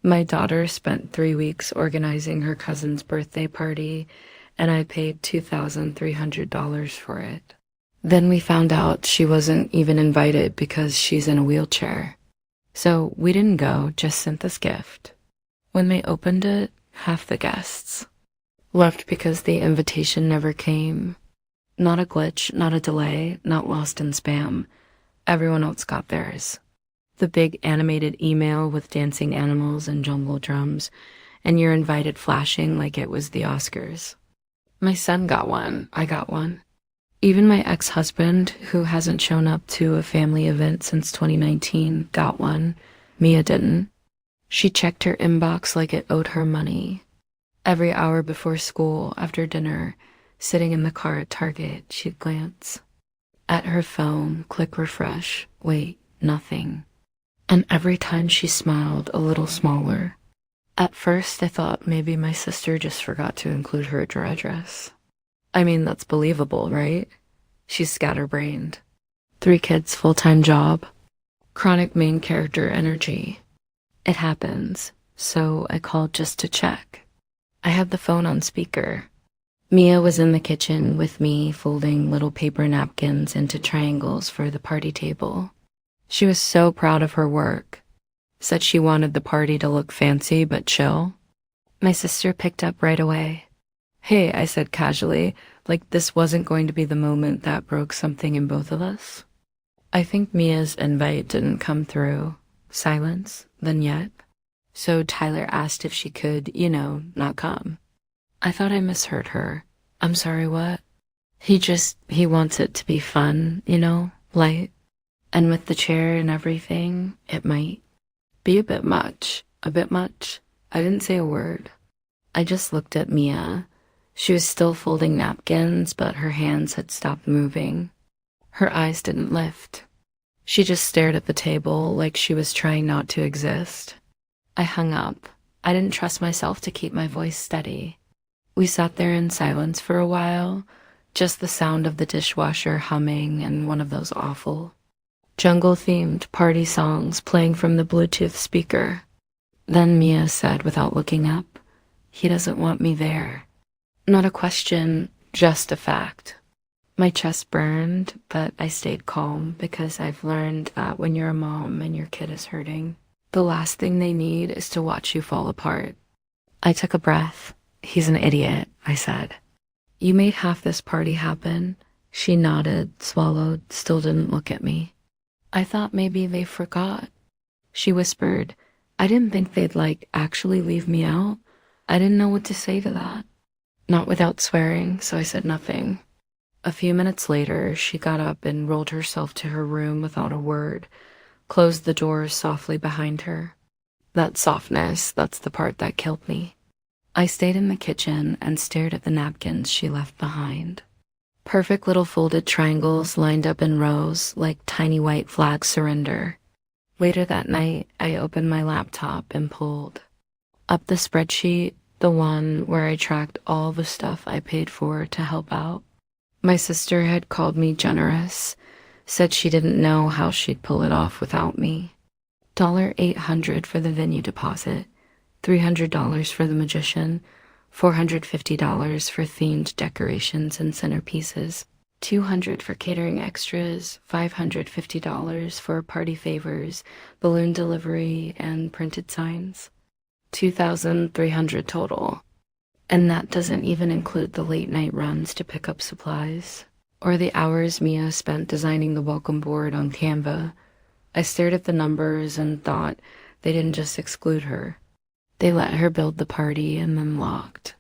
My daughter spent 3 weeks organizing her cousin's birthday party, and I paid $2,300 for it. Then we found out she wasn't even invited because she's in a wheelchair. So we didn't go, just sent this gift. When they opened it, half the guests left because the invitation never came. Not a glitch, not a delay, not lost in spam. Everyone else got theirs. The big animated email with dancing animals and jungle drums, and you're invited flashing like it was the Oscars. My son got one. I got one. Even my ex-husband, who hasn't shown up to a family event since 2019, got one. Mia didn't. She checked her inbox like it owed her money. Every hour before school, after dinner, sitting in the car at Target, she'd glance at her phone, click refresh, wait, nothing. And every time she smiled a little smaller. At first, I thought maybe my sister just forgot to include her address. I mean, that's believable, right? She's scatterbrained. 3 kids, full-time job. Chronic main character energy. It happens, so I called just to check. I had the phone on speaker. Mia was in the kitchen with me, folding little paper napkins into triangles for the party table. She was so proud of her work. Said she wanted the party to look fancy but chill. My sister picked up right away. Hey, I said casually, like this wasn't going to be the moment that broke something in both of us. I think Mia's invite didn't come through. Silence, then yet. So Tyler asked if she could, not come. I thought I misheard her. I'm sorry, what? He wants it to be fun, light. And with the chair and everything, it might be a bit much. A bit much. I didn't say a word. I just looked at Mia. She was still folding napkins, but her hands had stopped moving. Her eyes didn't lift. She just stared at the table like she was trying not to exist. I hung up. I didn't trust myself to keep my voice steady. We sat there in silence for a while, just the sound of the dishwasher humming and one of those awful jungle-themed party songs playing from the Bluetooth speaker. Then Mia said without looking up, "He doesn't want me there." Not a question, just a fact. My chest burned, but I stayed calm because I've learned that when you're a mom and your kid is hurting, the last thing they need is to watch you fall apart. I took a breath. "He's an idiot," I said. "You made half this party happen." She nodded, swallowed, still didn't look at me. "I thought maybe they forgot." She whispered, "I didn't think they'd actually leave me out. I didn't know what to say to that." Not without swearing, so I said nothing. A few minutes later, she got up and rolled herself to her room without a word, closed the doors softly behind her. That softness, that's the part that killed me. I stayed in the kitchen and stared at the napkins she left behind. Perfect little folded triangles lined up in rows like tiny white flags surrender. Later that night, I opened my laptop and pulled up the spreadsheet, the one where I tracked all the stuff I paid for to help out. My sister had called me generous, said she didn't know how she'd pull it off without me. $800 for the venue deposit, $300 for the magician, $450 for themed decorations and centerpieces, $200 for catering extras, $550 for party favors, balloon delivery, and printed signs. $2,300 total. And that doesn't even include the late night runs to pick up supplies, or the hours Mia spent designing the welcome board on Canva. I stared at the numbers and thought they didn't just exclude her. They let her build the party and then locked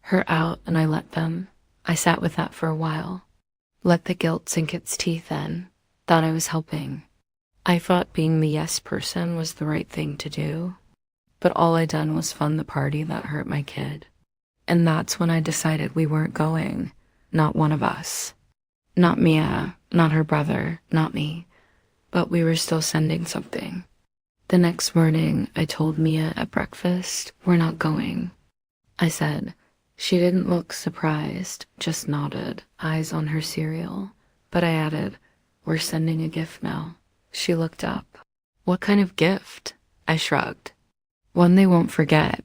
her out, and I let them. I sat with that for a while. Let the guilt sink its teeth in. Thought I was helping. I thought being the yes person was the right thing to do. But all I done was fund the party that hurt my kid. And that's when I decided we weren't going. Not one of us. Not Mia, not her brother, not me. But we were still sending something. The next morning, I told Mia at breakfast, "We're not going." I said. She didn't look surprised, just nodded, eyes on her cereal. But I added, "We're sending a gift now." She looked up. "What kind of gift?" I shrugged. One they won't forget.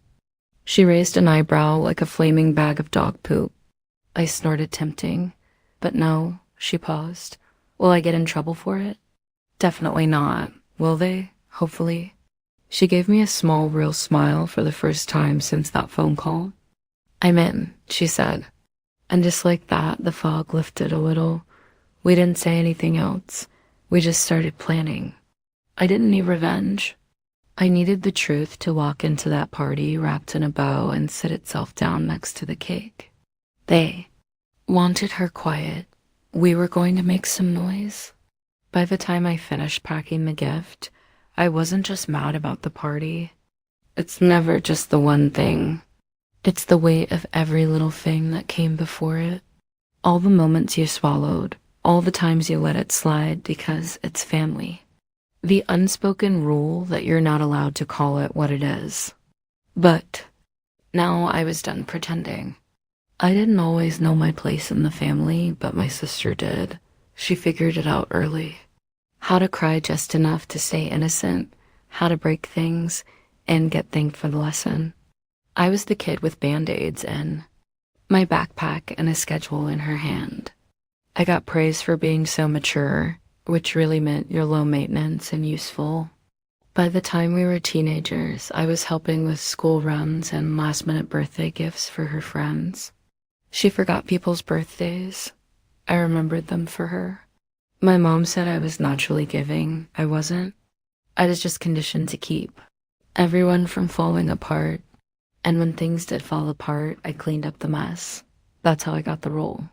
She raised an eyebrow like a flaming bag of dog poop. I snorted tempting. But no, she paused. Will I get in trouble for it? Definitely not. Will they? Hopefully. She gave me a small, real smile for the first time since that phone call. I'm in, she said. And just like that, the fog lifted a little. We didn't say anything else. We just started planning. I didn't need revenge. I needed the truth to walk into that party wrapped in a bow and sit itself down next to the cake. They wanted her quiet. We were going to make some noise. By the time I finished packing the gift, I wasn't just mad about the party. It's never just the one thing. It's the weight of every little thing that came before it. All the moments you swallowed, all the times you let it slide because it's family. The unspoken rule that you're not allowed to call it what it is. But now I was done pretending. I didn't always know my place in the family, but my sister did. She figured it out early. How to cry just enough to stay innocent, how to break things, and get thanked for the lesson. I was the kid with Band-Aids and my backpack and a schedule in her hand. I got praise for being so mature, which really meant you're low maintenance and useful. By the time we were teenagers, I was helping with school runs and last-minute birthday gifts for her friends. She forgot people's birthdays. I remembered them for her. My mom said I was naturally giving. I wasn't. I was just conditioned to keep everyone from falling apart. And when things did fall apart, I cleaned up the mess. That's how I got the role.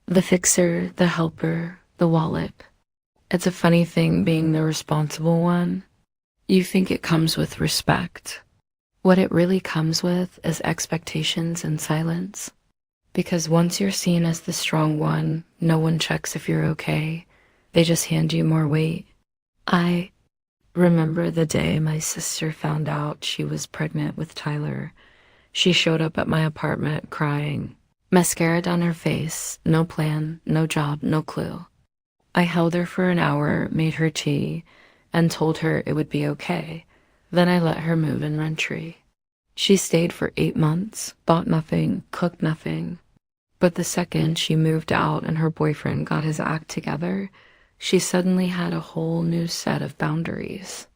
The fixer, the helper, the wallet. It's a funny thing being the responsible one. You think it comes with respect. What it really comes with is expectations and silence. Because once you're seen as the strong one, no one checks if you're okay. They just hand you more weight. I remember the day my sister found out she was pregnant with Tyler. She showed up at my apartment crying. Mascara down her face, no plan, no job, no clue. I held her for an hour, made her tea, and told her it would be okay. Then I let her move in Rentry. She stayed for 8 months, bought nothing, cooked nothing. But the second she moved out and her boyfriend got his act together, she suddenly had a whole new set of boundaries.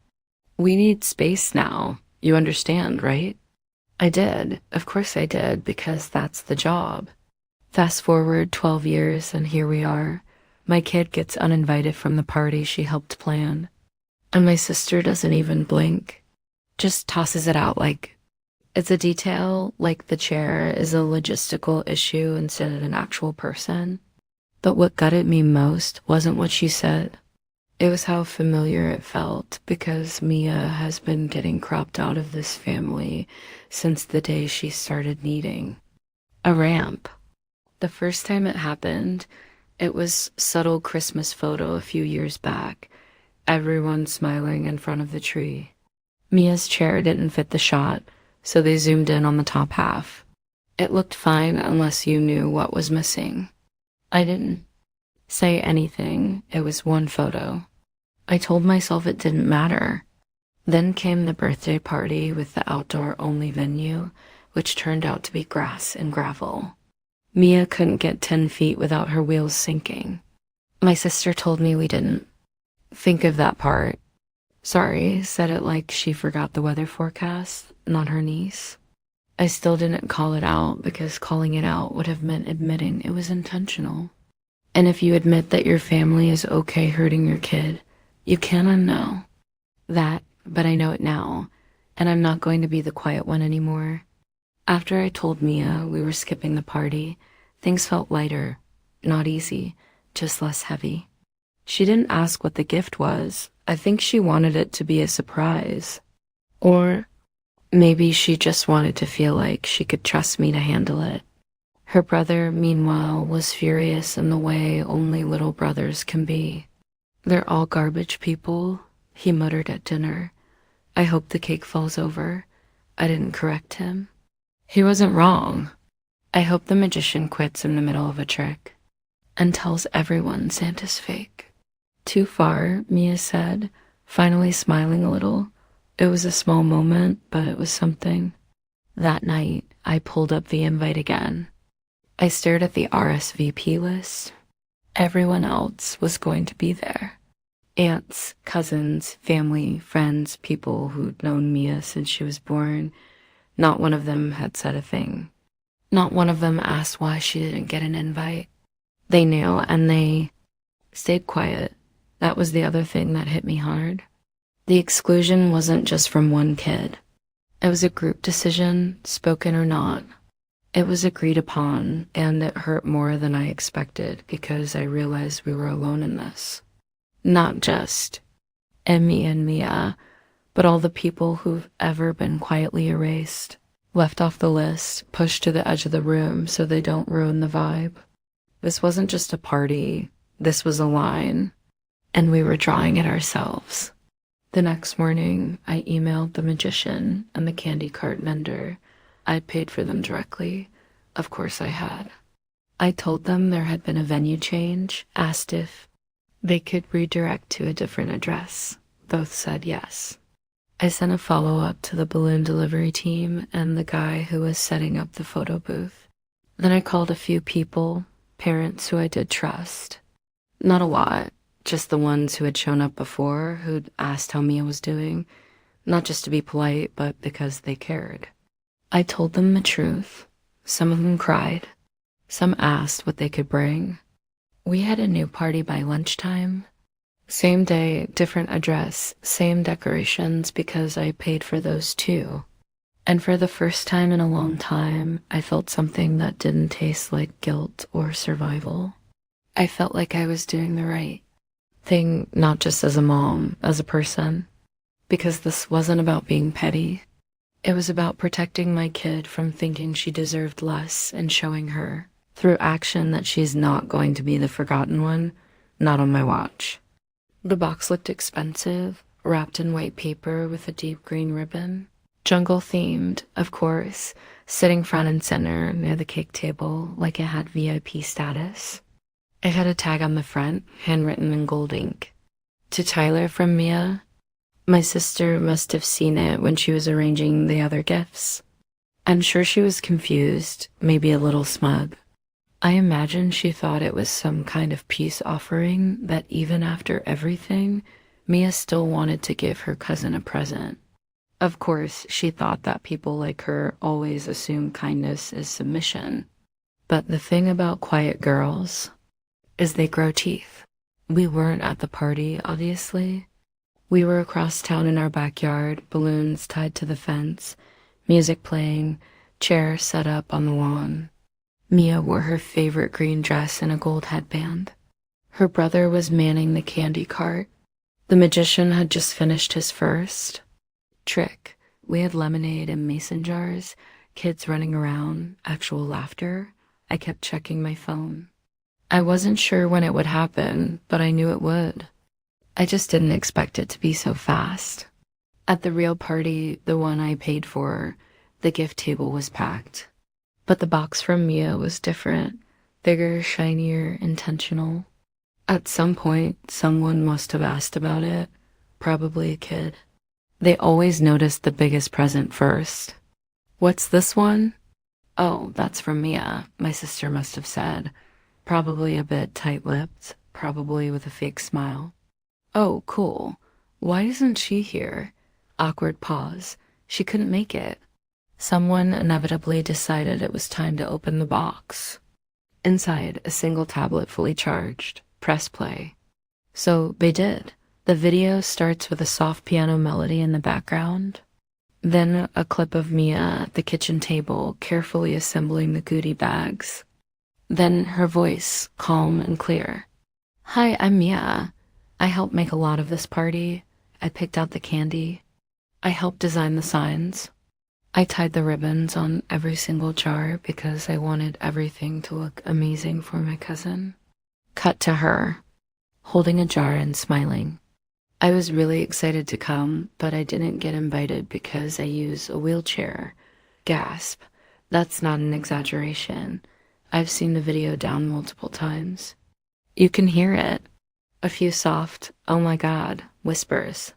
We need space now. You understand, right? I did. Of course I did, because that's the job. Fast forward 12 years and here we are. My kid gets uninvited from the party she helped plan. And my sister doesn't even blink. Just tosses it out like it's a detail, like the chair is a logistical issue instead of an actual person. But what gutted me most wasn't what she said. It was how familiar it felt, because Mia has been getting cropped out of this family since the day she started needing a ramp. The first time it happened, it was subtle Christmas photo a few years back, everyone smiling in front of the tree. Mia's chair didn't fit the shot, so they zoomed in on the top half. It looked fine unless you knew what was missing. I didn't say anything. It was one photo. I told myself it didn't matter. Then came the birthday party with the outdoor-only venue, which turned out to be grass and gravel. Mia couldn't get 10 feet without her wheels sinking. My sister told me we didn't think of that part. Sorry, said it like she forgot the weather forecast, not her niece. I still didn't call it out because calling it out would have meant admitting it was intentional. And if you admit that your family is okay hurting your kid, you can unknow that, but I know it now, and I'm not going to be the quiet one anymore. After I told Mia we were skipping the party, things felt lighter, not easy, just less heavy. She didn't ask what the gift was. I think she wanted it to be a surprise. Or maybe she just wanted to feel like she could trust me to handle it. Her brother, meanwhile, was furious in the way only little brothers can be. They're all garbage people, he muttered at dinner. I hope the cake falls over. I didn't correct him. He wasn't wrong. I hope the magician quits in the middle of a trick and tells everyone Santa's fake. Too far, Mia said, finally smiling a little. It was a small moment, but it was something. That night, I pulled up the invite again. I stared at the RSVP list. Everyone else was going to be there. Aunts, cousins, family, friends, people who'd known Mia since she was born. Not one of them had said a thing. Not one of them asked why she didn't get an invite. They knew, and they stayed quiet. That was the other thing that hit me hard. The exclusion wasn't just from one kid. It was a group decision, spoken or not. It was agreed upon, and it hurt more than I expected because I realized we were alone in this. Not just Emmy and Mia, but all the people who've ever been quietly erased, left off the list, pushed to the edge of the room so they don't ruin the vibe. This wasn't just a party, this was a line, and we were drawing it ourselves. The next morning, I emailed the magician and the candy cart vendor. I'd paid for them directly. Of course I had. I told them there had been a venue change, asked if they could redirect to a different address. Both said yes. I sent a follow-up to the balloon delivery team and the guy who was setting up the photo booth. Then I called a few people, parents who I did trust. Not a lot, just the ones who had shown up before, who'd asked how Mia was doing, not just to be polite, but because they cared. I told them the truth. Some of them cried. Some asked what they could bring. We had a new party by lunchtime. Same day, different address, same decorations because I paid for those too. And for the first time in a long time, I felt something that didn't taste like guilt or survival. I felt like I was doing the right thing, not just as a mom, as a person. Because this wasn't about being petty. It was about protecting my kid from thinking she deserved less and showing her, through action, that she's not going to be the forgotten one, not on my watch. The box looked expensive, wrapped in white paper with a deep green ribbon. Jungle-themed, of course, sitting front and center near the cake table like it had VIP status. It had a tag on the front, handwritten in gold ink. To Tyler from Mia. My sister must have seen it when she was arranging the other gifts. I'm sure she was confused, maybe a little smug. I imagine she thought it was some kind of peace offering that even after everything, Mia still wanted to give her cousin a present. Of course, she thought that people like her always assume kindness is submission. But the thing about quiet girls is they grow teeth. We weren't at the party, obviously. We were across town in our backyard, balloons tied to the fence, music playing, chairs set up on the lawn. Mia wore her favorite green dress and a gold headband. Her brother was manning the candy cart. The magician had just finished his first trick. We had lemonade in mason jars, kids running around, actual laughter. I kept checking my phone. I wasn't sure when it would happen, but I knew it would. I just didn't expect it to be so fast. At the real party, the one I paid for, the gift table was packed. But the box from Mia was different, bigger, shinier, intentional. At some point, someone must have asked about it, probably a kid. They always noticed the biggest present first. What's this one? Oh, that's from Mia, my sister must have said. Probably a bit tight-lipped, probably with a fake smile. Oh, cool. Why isn't she here? Awkward pause. She couldn't make it. Someone inevitably decided it was time to open the box. Inside, a single tablet fully charged. Press play. So they did. The video starts with a soft piano melody in the background. Then a clip of Mia at the kitchen table carefully assembling the goodie bags. Then her voice, calm and clear. Hi, I'm Mia. I helped make a lot of this party. I picked out the candy. I helped design the signs. I tied the ribbons on every single jar because I wanted everything to look amazing for my cousin. Cut to her, holding a jar and smiling. I was really excited to come, but I didn't get invited because I use a wheelchair. Gasp. That's not an exaggeration. I've seen the video down multiple times. You can hear it. A few soft, oh my God, whispers.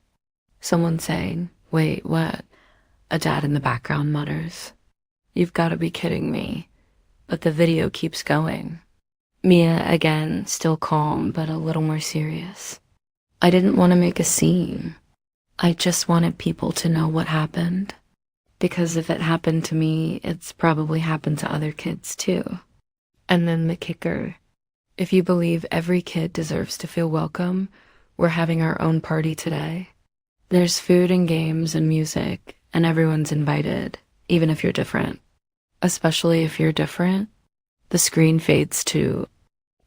Someone saying, Wait, what? A dad in the background mutters. You've got to be kidding me. But the video keeps going. Mia, again, still calm, but a little more serious. I didn't want to make a scene. I just wanted people to know what happened. Because if it happened to me, it's probably happened to other kids too. And then the kicker. If you believe every kid deserves to feel welcome, we're having our own party today. There's food and games and music, and everyone's invited, even if you're different. Especially if you're different. The screen fades to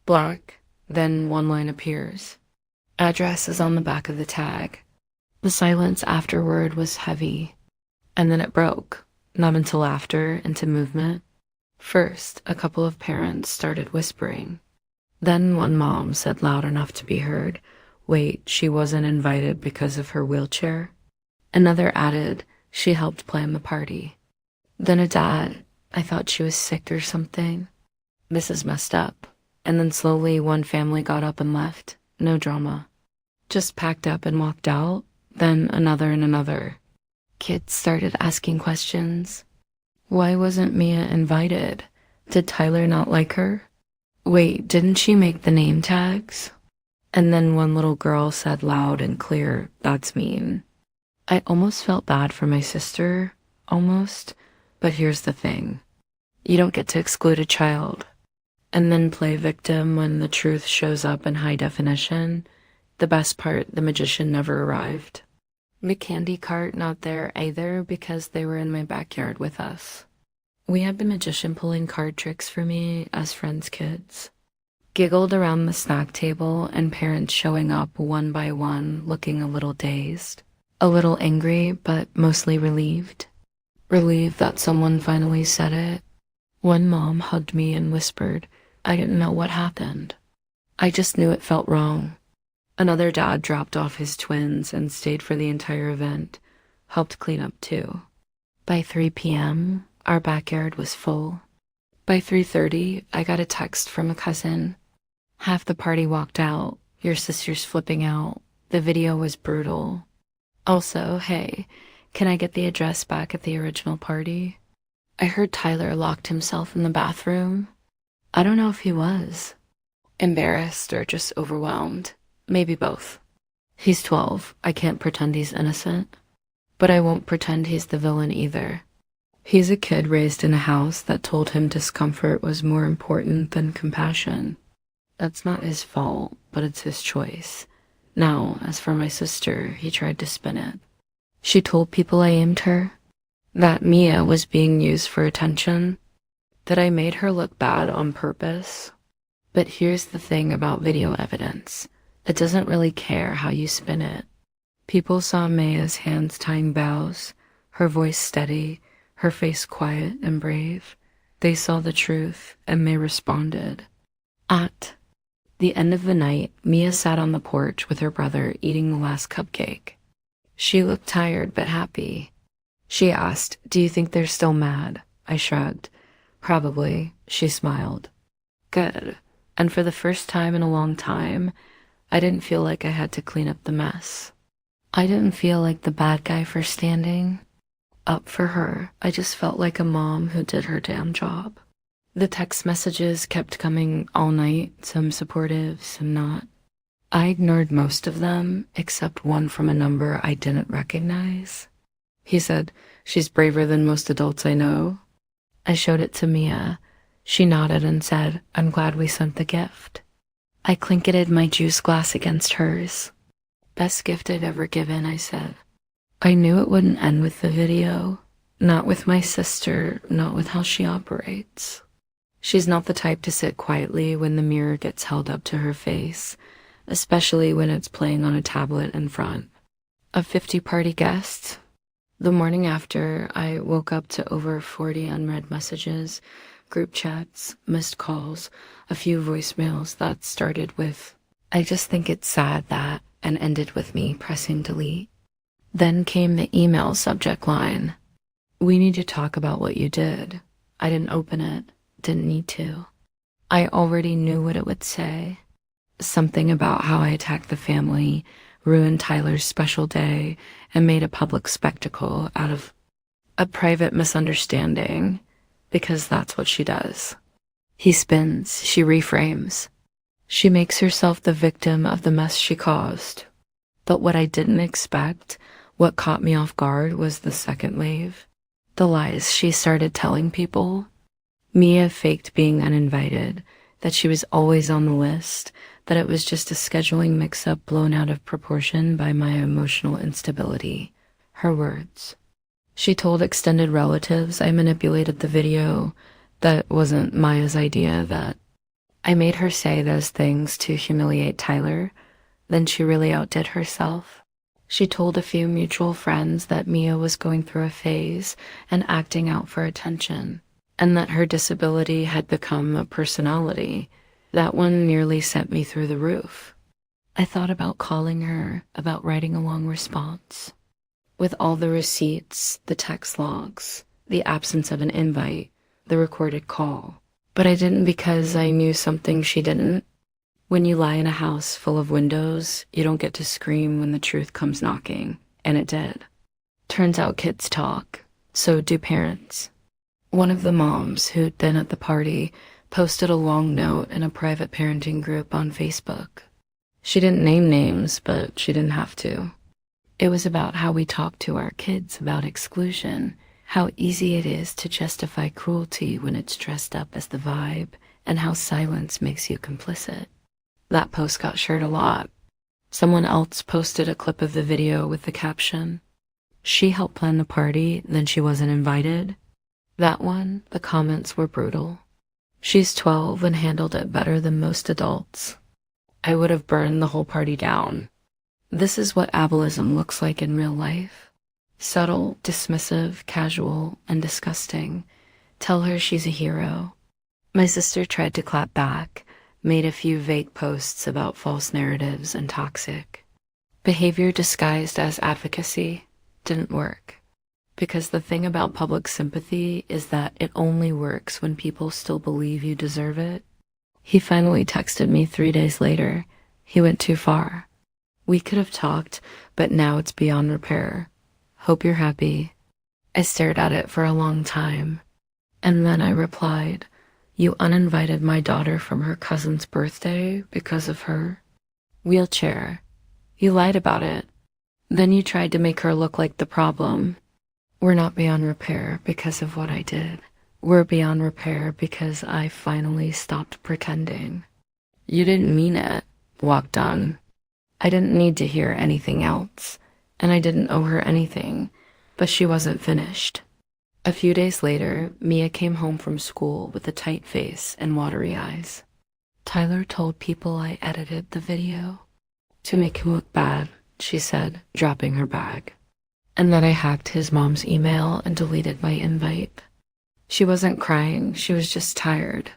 black, then one line appears. Address is on the back of the tag. The silence afterward was heavy, and then it broke, not until after, into movement. First, a couple of parents started whispering. Then one mom said loud enough to be heard, wait, she wasn't invited because of her wheelchair. Another added, she helped plan the party. Then a dad, I thought she was sick or something. This is messed up. And then slowly one family got up and left. No drama. Just packed up and walked out. Then another and another. Kids started asking questions. Why wasn't Mia invited? Did Tyler not like her? Wait, didn't she make the name tags? And then one little girl said loud and clear, that's mean. I almost felt bad for my sister. Almost. But here's the thing. You don't get to exclude a child. And then play victim when the truth shows up in high definition. The best part, the magician never arrived. The candy cart not there either because they were in my backyard with us. We had the magician pulling card tricks for me as friends' kids. Giggled around the snack table and parents showing up one by one looking a little dazed. A little angry, but mostly relieved. Relieved that someone finally said it. One mom hugged me and whispered, I didn't know what happened. I just knew it felt wrong. Another dad dropped off his twins and stayed for the entire event, helped clean up too. By 3 p.m., our backyard was full. By 3:30, I got a text from a cousin. Half the party walked out, your sister's flipping out. The video was brutal. Also, hey, can I get the address back at the original party? I heard Tyler locked himself in the bathroom. I don't know if he was. Embarrassed or just overwhelmed. Maybe both. He's 12. I can't pretend he's innocent. But I won't pretend he's the villain either. He's a kid raised in a house that told him discomfort was more important than compassion. That's not his fault, but it's his choice. Now, as for my sister, he tried to spin it. She told people I aimed her. That Mia was being used for attention. That I made her look bad on purpose. But here's the thing about video evidence. It doesn't really care how you spin it. People saw Maya's hands tying bows, her voice steady, her face quiet and brave. They saw the truth, and May responded. At the end of the night, Mia sat on the porch with her brother eating the last cupcake. She looked tired but happy. She asked, do you think they're still mad? I shrugged. Probably, she smiled. Good. And for the first time in a long time, I didn't feel like I had to clean up the mess. I didn't feel like the bad guy for standing up for her. I just felt like a mom who did her damn job. The text messages kept coming all night, some supportive, some not. I ignored most of them, except one from a number I didn't recognize. He said, she's braver than most adults I know. I showed it to Mia. She nodded and said, I'm glad we sent the gift. I clinketed my juice glass against hers. Best gift I'd ever given, I said. I knew it wouldn't end with the video. Not with my sister, not with how she operates. She's not the type to sit quietly when the mirror gets held up to her face, especially when it's playing on a tablet in front. Of 50 party guests? The morning after, I woke up to over 40 unread messages, group chats, missed calls, a few voicemails that started with, I just think it's sad that, and ended with me pressing delete. Then came the email subject line. We need to talk about what you did. I didn't open it, didn't need to. I already knew what it would say. Something about how I attacked the family, ruined Tyler's special day, and made a public spectacle out of a private misunderstanding, because that's what she does. He spins, she reframes. She makes herself the victim of the mess she caused. But what I didn't expect, what caught me off guard, was the second wave. The lies she started telling people. Mia faked being uninvited, that she was always on the list, that it was just a scheduling mix-up blown out of proportion by my emotional instability. Her words. She told extended relatives I manipulated the video, that wasn't Maya's idea, that I made her say those things to humiliate Tyler. Then she really outdid herself. She told a few mutual friends that Mia was going through a phase and acting out for attention, and that her disability had become a personality. That one nearly sent me through the roof. I thought about calling her, about writing a long response. With all the receipts, the text logs, the absence of an invite, the recorded call. But I didn't because I knew something she didn't. When you lie in a house full of windows, you don't get to scream when the truth comes knocking, and it did. Turns out kids talk, so do parents. One of the moms who'd been at the party posted a long note in a private parenting group on Facebook. She didn't name names, but she didn't have to. It was about how we talk to our kids about exclusion, how easy it is to justify cruelty when it's dressed up as the vibe, and how silence makes you complicit. That post got shared a lot. Someone else posted a clip of the video with the caption, "She helped plan the party, then she wasn't invited." That one, the comments were brutal. She's 12 and handled it better than most adults. I would have burned the whole party down. This is what ableism looks like in real life. Subtle, dismissive, casual, and disgusting. Tell her she's a hero. My sister tried to clap back, made a few vague posts about false narratives and toxic. Behavior disguised as advocacy didn't work. Because the thing about public sympathy is that it only works when people still believe you deserve it. He finally texted me 3 days later. He went too far. We could have talked, but now it's beyond repair. Hope you're happy. I stared at it for a long time. And then I replied, "You uninvited my daughter from her cousin's birthday because of her wheelchair. You lied about it. Then you tried to make her look like the problem. We're not beyond repair because of what I did. We're beyond repair because I finally stopped pretending. You didn't mean it. Walk done." I didn't need to hear anything else, and I didn't owe her anything, but she wasn't finished. A few days later, Mia came home from school with a tight face and watery eyes. "Tyler told people I edited the video to make him look bad," she said, dropping her bag, "and that I hacked his mom's email and deleted my invite." She wasn't crying, she was just tired.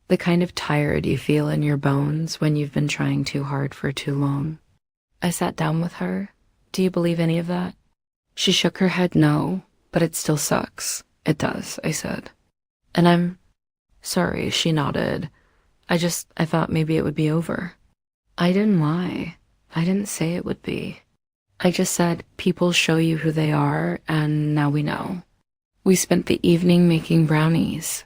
The kind of tired you feel in your bones when you've been trying too hard for too long. I sat down with her. "Do you believe any of that?" She shook her head no, but it still sucks. "It does," I said. "And I'm sorry," she nodded. I thought maybe it would be over." I didn't lie. I didn't say it would be. I just said, people show you who they are, and now we know. We spent the evening making brownies.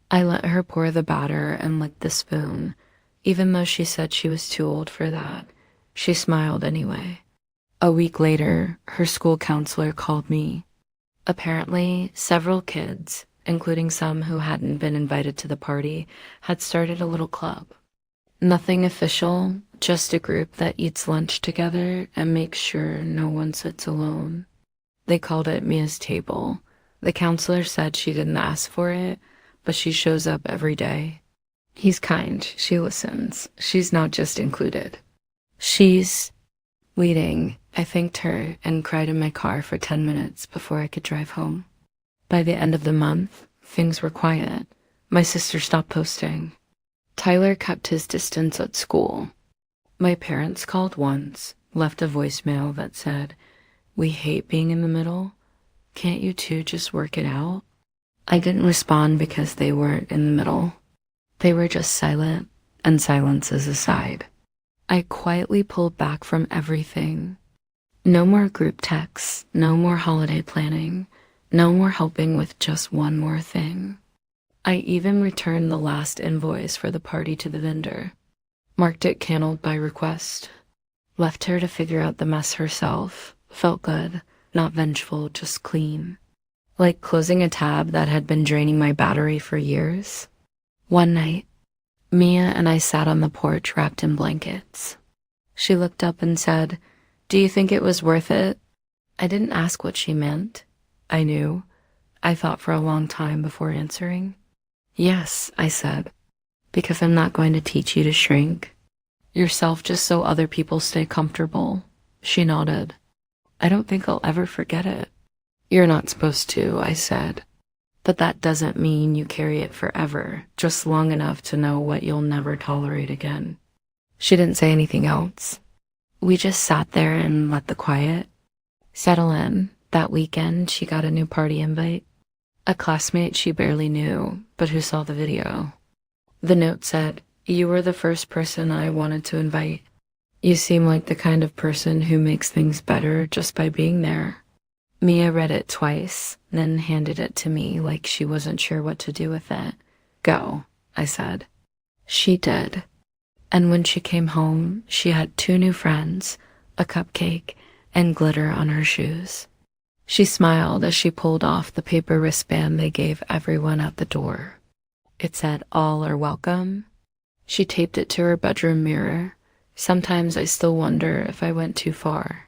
I let her pour the batter and lick the spoon. Even though she said she was too old for that, she smiled anyway. A week later, her school counselor called me. Apparently, several kids, including some who hadn't been invited to the party, had started a little club. Nothing official, just a group that eats lunch together and makes sure no one sits alone. They called it Mia's Table. The counselor said she didn't ask for it, but she shows up every day. He's kind, she listens. She's not just included. She's leading. I thanked her and cried in my car for 10 minutes before I could drive home. By the end of the month, things were quiet. My sister stopped posting. Tyler kept his distance at school. My parents called once, left a voicemail that said, "We hate being in the middle. Can't you two just work it out?" I didn't respond because they weren't in the middle. They were just silent, and silence is a side. I quietly pulled back from everything. No more group texts, no more holiday planning, no more helping with just one more thing. I even returned the last invoice for the party to the vendor, marked it canceled by request, left her to figure out the mess herself. Felt good, not vengeful, just clean. Like closing a tab that had been draining my battery for years. One night, Mia and I sat on the porch wrapped in blankets. She looked up and said, "Do you think it was worth it?" I didn't ask what she meant. I knew. I thought for a long time before answering. "Yes," I said, "because I'm not going to teach you to shrink yourself just so other people stay comfortable." She nodded. "I don't think I'll ever forget it." "You're not supposed to," I said. "But that doesn't mean you carry it forever, just long enough to know what you'll never tolerate again." She didn't say anything else. We just sat there and let the quiet settle in. That weekend, she got a new party invite. A classmate she barely knew, but who saw the video. The note said, "You were the first person I wanted to invite. You seem like the kind of person who makes things better just by being there." Mia read it twice, then handed it to me like she wasn't sure what to do with it. "Go," I said. She did. And when she came home, she had 2 new friends, a cupcake, and glitter on her shoes. She smiled as she pulled off the paper wristband they gave everyone at the door. It said, "All are welcome." She taped it to her bedroom mirror. Sometimes I still wonder if I went too far.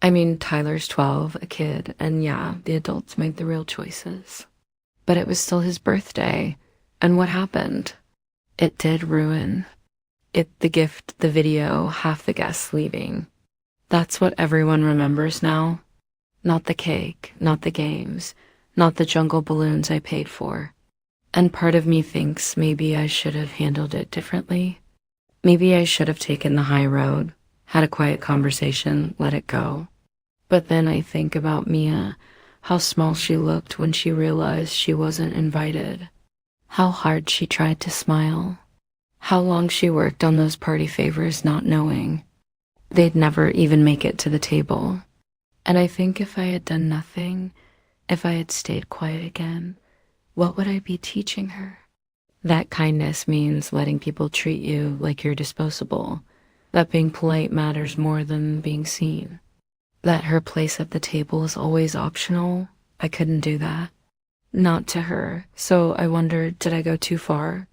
I mean, Tyler's 12, a kid, and yeah, the adults make the real choices. But it was still his birthday, and what happened? It did ruin. The gift, the video, half the guests leaving. That's what everyone remembers now. Not the cake, not the games, not the jungle balloons I paid for. And part of me thinks maybe I should have handled it differently. Maybe I should have taken the high road, had a quiet conversation, let it go. But then I think about Mia, how small she looked when she realized she wasn't invited. How hard she tried to smile. How long she worked on those party favors not knowing they'd never even make it to the table. And I think if I had done nothing, if I had stayed quiet again, what would I be teaching her? That kindness means letting people treat you like you're disposable. That being polite matters more than being seen. That her place at the table is always optional. I couldn't do that. Not to her. So I wondered, did I go too far?